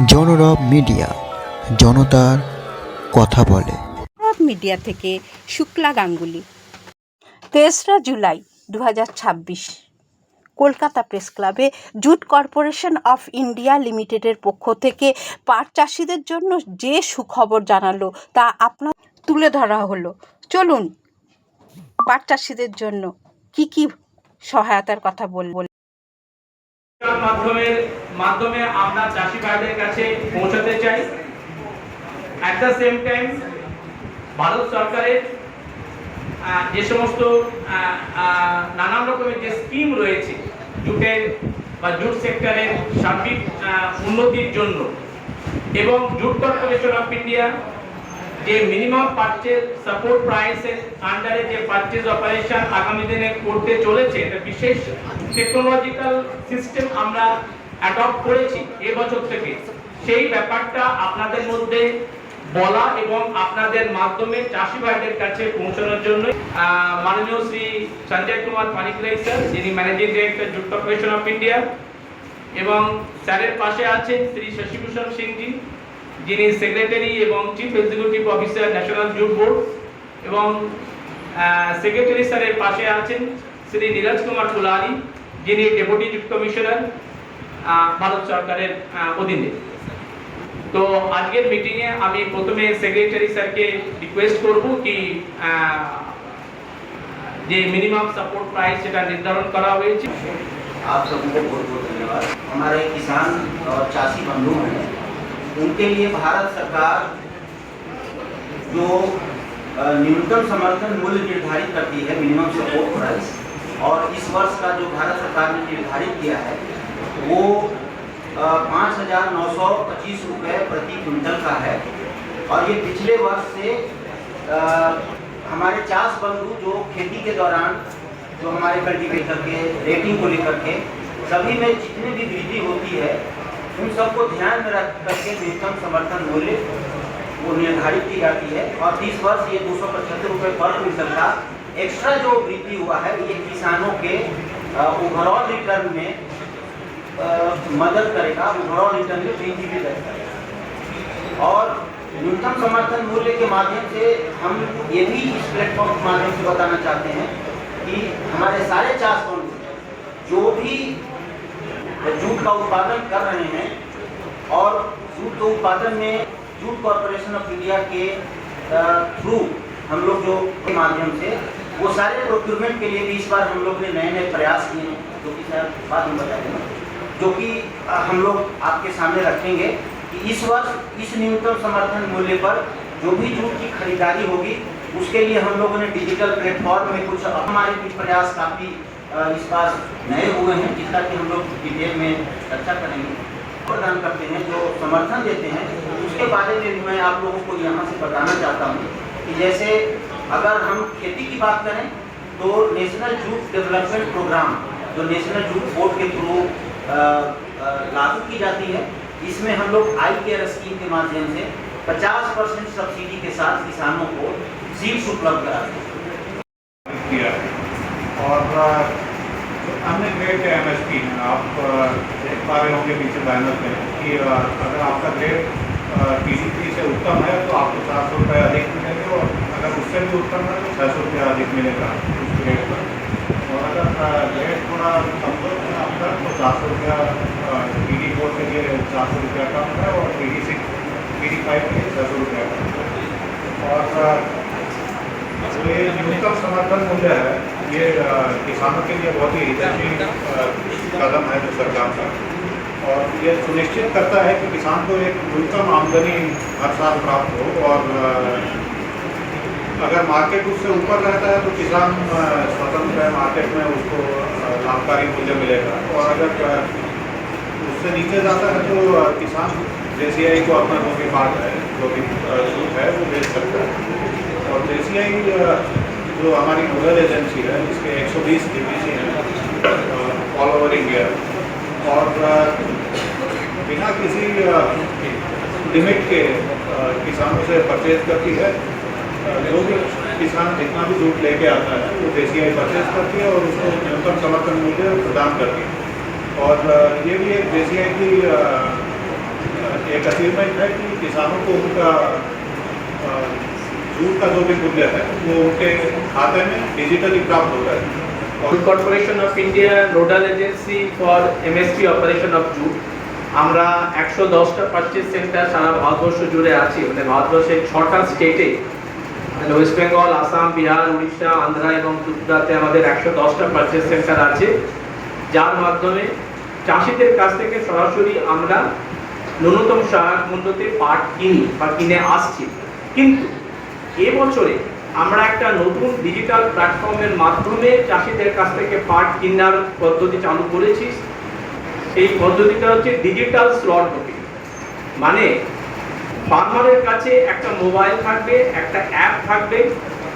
জনরব media, জনতার কথা বলে। জনরব মিডিয়া থেকে শুক্লা গাঙ্গুলি। 3রা জুলাই 2026 কলকাতা প্রেস ক্লাবে জুট কর্পোরেশন অফ ইন্ডিয়া লিমিটেডের পক্ষ থেকে পাট চাষিদের জন্য যে সুখবর জানালো তা আপনার তুলে ধরা হলো। চলুন পাট চাষিদের জন্য কি সহায়তার কথা বলবো। মাধ্যমে আমরা চাষি ভাইদের কাছে পৌঁছাতে চাই। At the same time Bharat সরকারের যে সমস্ত নানান রকমের যে স্কিম রয়েছে জুটের বা জুট সেক্টরের সার্বিক উন্নতির জন্য, এবং জুট কর্পোরেশন অফ ইন্ডিয়া যে মিনিমাম পারচেজ সাপোর্ট প্রাইসের আন্ডারে যে পারচেজ অপারেশন আগামী দিনে করতে চলেছে, এটা বিশেষ টেকনোলজিক্যাল সিস্টেম আমরা অ্যাডপ্ট করেছি এবছর থেকে। সেই ব্যাপারটা আপনাদের মধ্যে বলা এবং আপনাদের মাধ্যমে চাষি ভাইদের কাছে পৌঁছানোর জন্য মাননীয় শ্রী সঞ্জয় কুমার পানিগ্রাহী স্যার, যিনি managing director jute corporation of India, এবং স্যারের পাশে আছেন শ্রী শশিভূষণ সিংজি, যিনি সেক্রেটারি এবং chief executive officer national jute board, এবং সেক্রেটারি স্যারের পাশে আছেন শ্রী নীরজ কুমার কুলারি, যিনি ডেপুটি জুট কমিশনার ভারত সরকারের অধীনে। তো আজকের মিটিংয়ে আমি প্রথমে সেক্রেটারি স্যারকে রিকোয়েস্ট করব কি যে মিনিমাম সাপোর্ट प्राइस যেটা নির্ধারণ করা হয়েছে। आप सबको बहुत बहुत धन्यवाद। हमारे किसान और चाषी बंधु हैं, उनके लिए भारत सरकार जो न्यूनतम समर्थन मूल्य निर्धारित करती है, मिनिमम सपोर्ट प्राइस, और इस वर्ष का जो भारत सरकार ने निर्धारित किया है वो 5,925 रुपये प्रति क्विंटल का है। और ये पिछले वर्ष से हमारे चाष बंधु जो खेती के दौरान जो हमारे कल्टीवेटर के रेटिंग को लेकर के सभी में जितनी भी वृद्धि होती है उन सबको ध्यान में रख करके न्यूनतम समर्थन मूल्य वो निर्धारित की जाती है। और इस वर्ष ये 275 रुपये पर क्विंटल का एक्स्ट्रा जो वृद्धि हुआ है, ये किसानों के ओवरऑल रिटर्न में मदद करेगा, ओवरऑल रिटर्न में वृद्धि भी करेगा। और न्यूनतम समर्थन मूल्य के माध्यम से हम ये भी इस प्लेटफॉर्म के माध्यम से बताना चाहते हैं कि हमारे सारे चाष बंधु जो भी जूट का उत्पादन कर रहे हैं और जूट के उत्पादन में जूट कॉर्पोरेशन ऑफ इंडिया के थ्रू हम लोग जो के माध्यम से वो सारे प्रोक्योरमेंट के लिए भी इस बार हम लोग ने नए नए प्रयास किए हैं, जो कि सर बाद में बताएंगे, जो कि हम लोग आपके सामने रखेंगे कि इस वर्ष इस न्यूनतम समर्थन मूल्य पर जो भी जूट की खरीदारी होगी उसके लिए हम लोगों ने डिजिटल प्लेटफॉर्म में कुछ हमारे भी प्रयास काफ़ी इस बार नए हुए हैं, जिसका कि हम लोग डिटेल में चर्चा करेंगे। प्रदान करते हैं जो समर्थन देते हैं उसके बारे में मैं आप लोगों को यहाँ से बताना चाहता हूँ कि जैसे अगर हम खेती की बात करें तो नेशनल जूट डेवलपमेंट प्रोग्राम जो नेशनल जूट बोर्ड के थ्रू लागू की जाती है, इसमें हम लोग आई केयर स्कीम के माध्यम से 50% सब्सिडी के साथ किसानों को सीड्स उपलब्ध कराते हैं। और अन्य ग्रेड के MSP हैं, आप देख पा रहे होंगे पीछे बैनर में कि अगर आपका ग्रेड TDP से उत्तम है तो आपको 400 रुपये अधिक मिलेंगे, और अगर उससे भी उत्तम है तो 600 रुपया अधिक मिलेगा उस ग्रेड पर। और अगर ग्रेड थोड़ा कमजोर है आपका तो 400 रुपया PD4 के लिए 400 रुपया कम है, और PD5 के लिए 600 रुपया कम है। और जो ये न्यूनतम समर्थन मूल्य है ये किसानों के लिए बहुत ही हितैषी कदम है जो सरकार का, और ये सुनिश्चित करता है कि किसान को एक न्यूनतम आमदनी हर साल प्राप्त हो। और अगर मार्केट उससे ऊपर रहता है तो किसान स्वतंत्र है, मार्केट में उसको लाभकारी मूल्य मिलेगा, और अगर उससे नीचे जाता है तो किसान JCI को अपना जो भी पार्ट है, जो भी जूट है वो बेच सकता है। और JCI जो हमारी नोडल एजेंसी है, इसके 120 DPC हैं ऑल ओवर इंडिया, और बिना किसी लिमिट के किसानों से परचेज करती है। जो भी किसान जितना भी जूट लेके आता है वो JCI परचेज करती है और उसको न्यूनतम समर्थन मूल्य प्रदान करती है। और ये भी एक JCI की एक अचीवमेंट है कि किसानों को उनका जूट का जो भी मूल्य है वो उनके खाते में डिजिटली प्राप्त होता है। Jute corporation of India nodal agency for MSP operation of jute, আমরা 110টা পারচেজ সেন্টার সারা ভারতবর্ষ জুড়ে আছি, মানে ভারতবর্ষের 6টা স্টেটে, ওয়েস্ট বেঙ্গল, আসাম, বিহার, উড়িষ্যা, আন্ধ্রা এবং ত্রিপুরাতে আমাদের 110টা পারচেজ সেন্টার আছে, যার মাধ্যমে চাষিদের কাছ থেকে সরাসরি আমরা ন্যূনতম সহায়ক মূল্যতে পাট কিনি বা কিনে আসছি। কিন্তু এবছরে আমরা একটা নতুন ডিজিটাল প্ল্যাটফর্মের মাধ্যমে চাষিদের কাছ থেকে পাট কেনার পদ্ধতি চালু করেছি। এই পদ্ধতিটা হচ্ছে ডিজিটাল স্লট বুকিং, মানে ফার্মারের কাছে একটা মোবাইল থাকবে, একটা অ্যাপ থাকবে।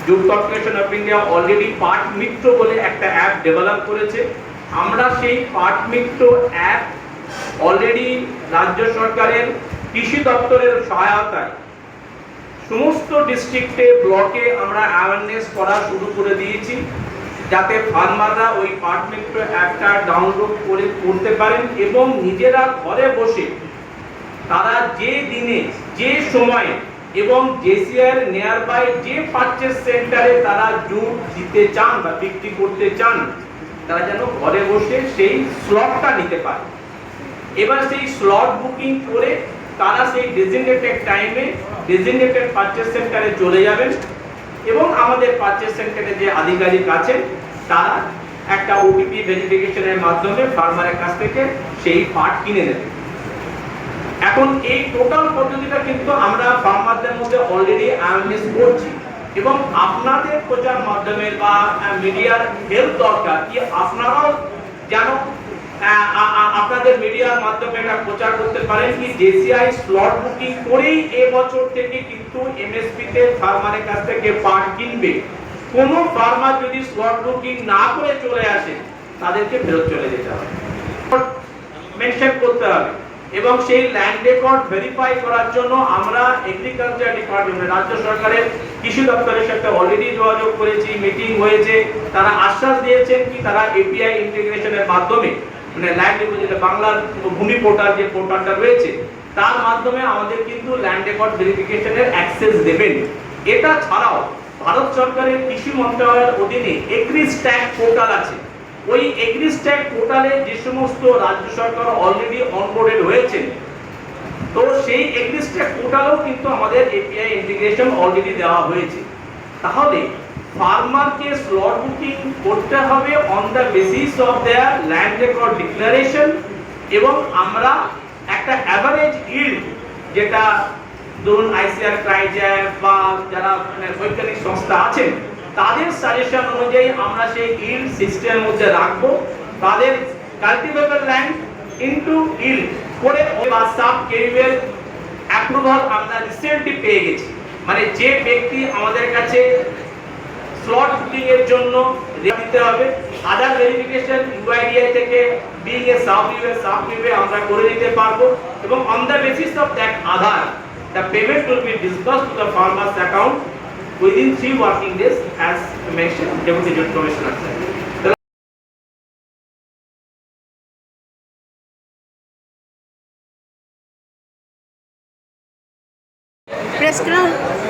Jute corporation of India already পাট মিত্র বলে একটা অ্যাপ ডেভেলপ করেছে। আমরা সেই পাট মিত্র অ্যাপ অলরেডি রাজ্য সরকারের কৃষি দপ্তরের সহায়তায় সমস্ত ডিস্ট্রিক্টে, ব্লকে আমরা অ্যাওয়ারনেস করা শুরু করে দিয়েছি, যাতে ফার্মাররা ওই পাট মিত্র অ্যাপটা ডাউনলোড করে করতে পারেন এবং নিজেরা ঘরে বসে তারা যে দিনে, যে সময়ে এবং জেসিআর নিয়ারবাই যে পারচেজ সেন্টারে তারা জুট দিতে চান বা বিক্রি করতে চান, তারা যেন ঘরে বসে সেই স্লটটা নিতে পারে। এবার সেই স্লট বুকিং করে তারা সেই ডেজিগনেটেড টাইমে ডেজিগনেটেড পারচেজ সেন্টারে চলে যাবেন এবং আমাদের পারচেজ সেন্টারে যে আধিকারিক আছেন তারা একটা ওটিপি ভেরিফিকেশনের মাধ্যমে ফার্মারের কাছ থেকে সেই পাট কিনে নেবেন। এখন এই টোটাল পদ্ধতিটা কিন্তু আমরা ফার্মারদের মধ্যে অলরেডি অ্যাওয়ারনেস করছি এবং আপনাদের প্রচার মাধ্যমে বা মিডিয়ার হেল্প দরকার কি আপনারাও যেন আপনাদের মিডিয়ার মাধ্যমে এটা প্রচার করতে পারেন কি জেসিআই স্লট বুকিং করেই এবছর থেকে কিন্তু এমএসপি তে ফার্মারের কাছ থেকে পাট কিনবে। কোনো ফার্মার যদি স্লট বুকিং না করে চলে আসে তাদেরকে ফেরত চলে যেতে হবে, মেনশন করতে হবে। এবং সেই ল্যান্ড রেকর্ড ভেরিফাই করার জন্য আমরা এগ্রিকালচার ডিপার্টমেন্ট, রাজ্য সরকারের কৃষি দপ্তরের সাথে অলরেডি যোগাযোগ করেছি, মিটিং হয়েছে। তারা আশ্বাস দিয়েছেন কি তারা এপিআই ইন্টিগ্রেশনের মাধ্যমে, মানে ল্যান্ড রেকর্ড, যেটা বাংলার ভূমি পোর্টাল, যে পোর্টালটা রয়েছে তার মাধ্যমে আমাদের কিন্তু ল্যান্ড রেকর্ড ভেরিফিকেশনের অ্যাক্সেস দেবেন। এটা ছাড়াও ভারত সরকারের কৃষি মন্ত্রণালয়ের অধীনে এগ্রিস্ট্যাক পোর্টাল আছে। ওই এগ্রিস্ট্যাক পোর্টালে যে সমস্ত রাজ্য সরকার অলরেডি অনবোর্ডেড হয়েছেন, তো সেই এগ্রিস্ট্যাক পোর্টালেও কিন্তু আমাদের এপিআই ইন্টিগ্রেশন অলরেডি দেওয়া হয়েছে। তাহলে ফার্মারকে স্লট বুকিং করতে হবে on the basis of their land record declaration এবং আমরা একটা অ্যাভারেজ ইল্ড, যেটা ধরুন আইসিআর ক্রাইজার বা যারা বৈজ্ঞানিক সংস্থা আছেন তাদের সাজেশন অনুযায়ী আমরা সেই ইল্ড সিস্টেমের মধ্যে রাখবো। তাদের কাল্টিভেবল ল্যান্ড ইনটু ইল্ড করে বা সাব কেরিবেল অ্যাপ্রুভাল আমরা রিসেন্টলি পেয়ে গেছি। মানে যে ব্যক্তি আমাদের কাছে স্লট বুকিং এর জন্য দিতে হবে, আদার ভেরিফিকেশন ইউআইডিআই থেকে বিং এ সাব ইউএ আমরা করে দিতে পারবো এবং on the basis of that Aadhaar the payment will be disbursed to the farmer's account within 3 working days as mentioned Deputy Judge Commissioner said.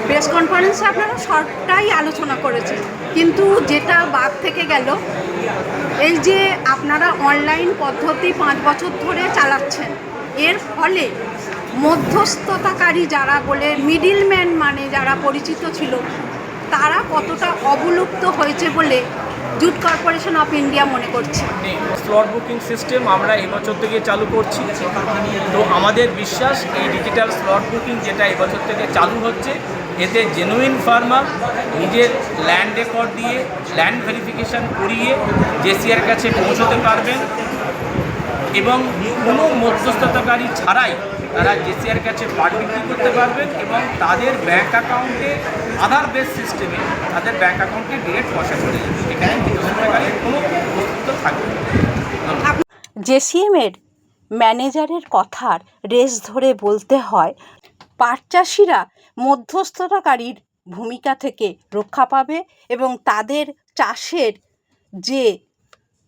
Press কনফারেন্সে আপনারা সবটাই আলোচনা করেছেন, কিন্তু যেটা বাদ থেকে গেল, এই যে আপনারা অনলাইন পদ্ধতি 5 বছর ধরে চালাচ্ছেন, এর ফলে মধ্যস্থতাকারী যারা বলে মিডিলম্যান মানে যারা পরিচিত ছিল তারা কতটা অবলুপ্ত হয়েছে বলে জুট কর্পোরেশন অফ ইন্ডিয়া মনে করছে। স্লট বুকিং সিস্টেম আমরা এবছর থেকে চালু করছি। তো আমাদের বিশ্বাস এই ডিজিটাল স্লট বুকিং যেটা এবছর থেকে চালু হচ্ছে, এতে জেনুইন ফার্মার নিজের ল্যান্ড রেকর্ড দিয়ে ল্যান্ড ভেরিফিকেশান করিয়ে জেসিআর কাছে পৌঁছতে পারবেন এবং কোনো মধ্যস্থতাকারী ছাড়াই তারা জেসিআর কাছে পাট বিক্রি করতে পারবেন এবং তাদের ব্যাঙ্ক অ্যাকাউন্টে আধার বেস সিস্টেমে তাদের ব্যাঙ্ক অ্যাকাউন্টে ডিরেক্ট পয়সা চলে যাবে। এখানে মধ্যস্থতাকারীর কোনো অস্তিত্ব থাকবে না। জেসিএমের ম্যানেজারের কথার রেশ ধরে বলতে হয়, পাট চাষিরা মধ্যস্থতাকারীর ভূমিকা থেকে রক্ষা পাবে এবং তাদের চাষের যে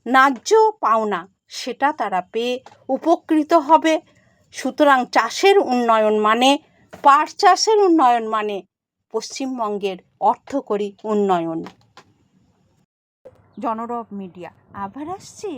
ন্যায্য পাওনা সেটা তারা পেয়ে উপকৃত হবে। সুতরাং চাষের উন্নয়ন মানে পাট চাষের উন্নয়ন মানে পশ্চিমবঙ্গের অর্থকরী উন্নয়ন। জনরব মিডিয়া আবার আসছে।